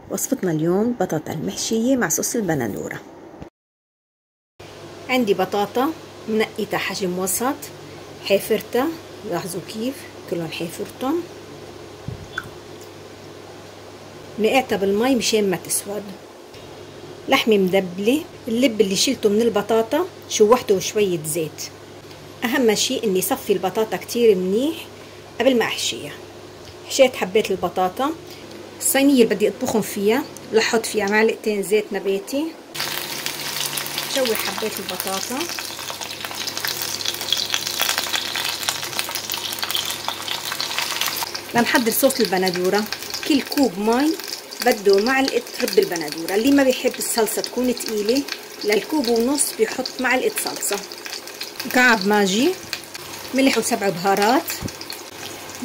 وصفتنا اليوم بطاطا المحشية مع صوص البندورة. عندي بطاطا منقيتها حجم وسط، حافرتها، لاحظوا كيف كلهم حافرتهم، نقعتها بالمي مشان ما تسود. لحمة مدبلة، اللب اللي شلته من البطاطا شوحته بشوية زيت. أهم شي إني صفي البطاطا كتير منيح قبل ما أحشيها. حشيت حبات البطاطا. الصينية اللي بدي أطبخهم فيها رح أحط فيها معلقتين زيت نباتي، شوح حبات البطاطا، لنحضر صوص البندورة. كل كوب مي بده معلقة رب البندورة. اللي ما بيحب الصلصة تكون تقيلة للكوب ونص بيحط معلقة صلصة، مكعب ماجي، ملح و7 بهارات.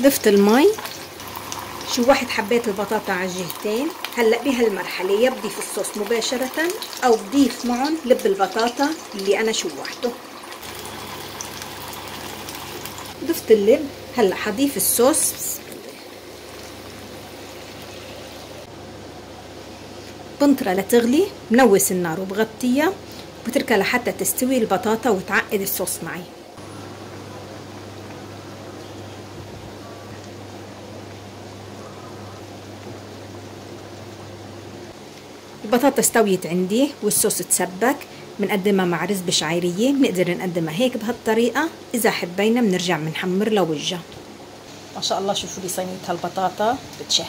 ضفت المي، شوحت حبات البطاطا على الجهتين. هلا بهالمرحلة يا بضيف الصوص مباشرة او بضيف معهم لب البطاطا اللي انا شوحته. ضفت اللب، هلا حضيف الصوص. بنطرة لتغلي، بنوس النار وبغطيها وبتركها لحتى تستوي البطاطا وتعقد الصوص معي. البطاطا استويت عندي والصوص تسبك. بنقدمها مع رز بشعيرية، بنقدر نقدمها هيك بهالطريقة. إذا حبينا بنرجع بنحمر لها وجهها. ما شاء الله شوفوا لي صينية هالبطاطا بتشهي.